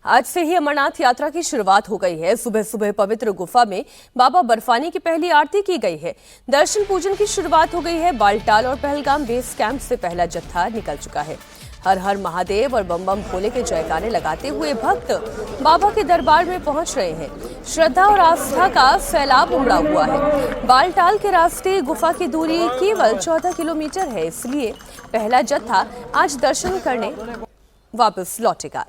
आज से ही अमरनाथ यात्रा की शुरुआत हो गई है। सुबह सुबह पवित्र गुफा में बाबा बर्फानी की पहली आरती की गई है। दर्शन पूजन की शुरुआत हो गई है। बालटाल और पहलगाम बेस कैंप से पहला जत्था निकल चुका है। हर हर महादेव और बम बम भोले के जयकारे लगाते हुए भक्त बाबा के दरबार में पहुंच रहे हैं। श्रद्धा और आस्था का सैलाब उमड़ा हुआ है। बालटाल के रास्ते गुफा की दूरी केवल 14 किलोमीटर है, इसलिए पहला जत्था आज दर्शन करने वापस लौटेगा।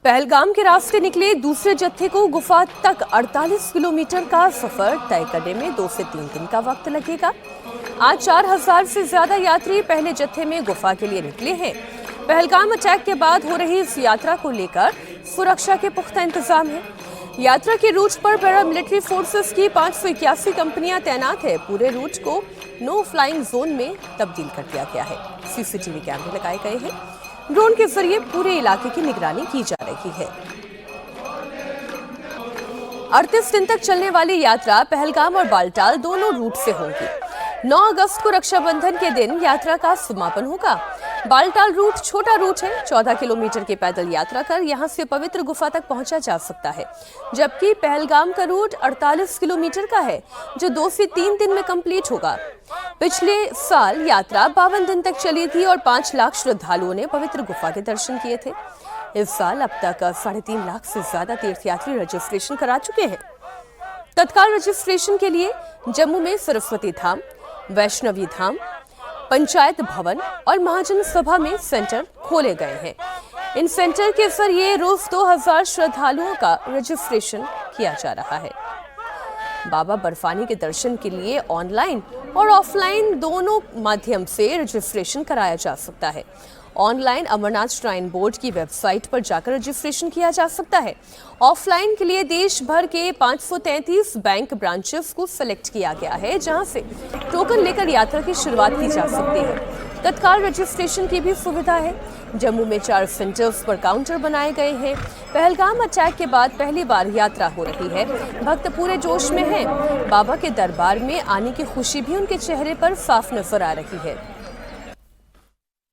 पहलगाम के रास्ते निकले दूसरे जत्थे को गुफा तक 48 किलोमीटर का सफर तय करने में 2 से 3 दिन का वक्त लगेगा। आज 4000 से ज्यादा यात्री पहले जत्थे में गुफा के लिए निकले हैं। पहलगाम अटैक के बाद हो रही इस यात्रा को लेकर सुरक्षा के पुख्ता इंतजाम है। यात्रा के रूट पर पैरामिलिट्री फोर्सेस की 581 कंपनियां तैनात है। पूरे रूट को नो फ्लाइंग जोन में तब्दील कर दिया गया है। सीसीटीवी कैमरे लगाए गए हैं। ड्रोन के जरिए पूरे इलाके की निगरानी की जा रही है। 38 दिन तक चलने वाली यात्रा पहलगाम और बालटाल दोनों रूट से होगी। 9 अगस्त को रक्षाबंधन के दिन यात्रा का समापन होगा। बालटाल रूट छोटा रूट है। 14 किलोमीटर की पैदल यात्रा कर यहां से पवित्र गुफा तक पहुंचा जा सकता है, जबकि पहलगाम का रूट 48 किलोमीटर का है, जो 2 से 3 दिन में कंप्लीट होगा। पिछले साल यात्रा 52 दिन तक चली थी और 5 लाख श्रद्धालुओं ने पवित्र गुफा के दर्शन किए थे। इस साल अब तक 3.5 लाख से ज्यादा तीर्थयात्री रजिस्ट्रेशन करा चुके हैं। तत्काल रजिस्ट्रेशन के लिए जम्मू में सरस्वती धाम, वैष्णवी धाम, पंचायत भवन और महाजन सभा में सेंटर खोले गए हैं। इन सेंटर के जरिए रोज 2000 श्रद्धालुओं का रजिस्ट्रेशन किया जा रहा है। बाबा बर्फानी के दर्शन के लिए ऑनलाइन और ऑफलाइन दोनों माध्यम से रजिस्ट्रेशन कराया जा सकता है। ऑनलाइन अमरनाथ श्राइन बोर्ड की वेबसाइट पर जाकर रजिस्ट्रेशन किया जा सकता है। ऑफलाइन के लिए देश भर के 533 बैंक ब्रांचेस को सिलेक्ट किया गया है, जहां से टोकन लेकर यात्रा की शुरुआत की जा सकती है। तत्काल रजिस्ट्रेशन की भी सुविधा है। जम्मू में 4 सेंटर्स पर काउंटर बनाए गए हैं। पहलगाम अटैक के बाद पहली बार यात्रा हो रही है। भक्त पूरे जोश में हैं। बाबा के दरबार में आने की खुशी भी उनके चेहरे पर साफ नजर आ रही है।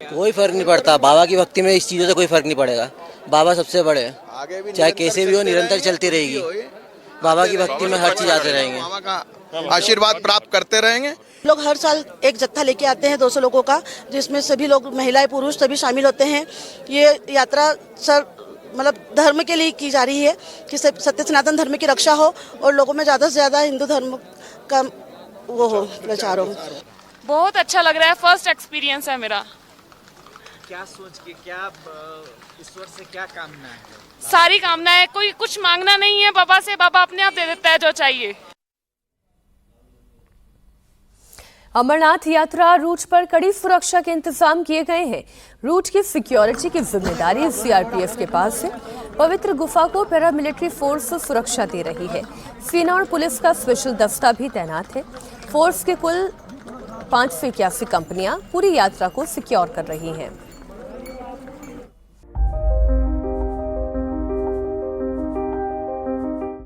कोई फर्क नहीं पड़ता। बाबा की भक्ति में इस चीजों से कोई फर्क नहीं पड़ेगा। बाबा सबसे बड़े हैं, चाहे कैसे भी हो, निरंतर चलती रहेगी। बाबा की भक्ति में हर चीज आते रहेंगे, बाबा का आशीर्वाद प्राप्त करते रहेंगे। लोग हर साल एक जत्था लेके आते हैं 200 लोगों का, जिसमें सभी लोग महिलाएं पुरुष सभी शामिल होते हैं। ये यात्रा मतलब धर्म के लिए की जा रही है कि सत्य सनातन धर्म की रक्षा हो और लोगों में ज़्यादा से ज़्यादा हिंदू धर्म का वो हो, प्रचार हो। बहुत अच्छा लग रहा है। फर्स्ट एक्सपीरियंस है मेरा। क्या सोच के, क्या ईश्वर से क्या कामना है? सारी कामना है, कोई कुछ मांगना नहीं है बाबा से। बाबा अपने आप दे देता है जो चाहिए। अमरनाथ यात्रा रूट पर कड़ी सुरक्षा के इंतजाम किए गए हैं। रूट की सिक्योरिटी की जिम्मेदारी सीआरपीएफ के पास है। पवित्र गुफा को पैरामिलिट्री फोर्स सुरक्षा दे रही है। सेना और पुलिस का स्पेशल दस्ता भी तैनात है। फोर्स के कुल 581 कंपनियां पूरी यात्रा को सिक्योर कर रही हैं।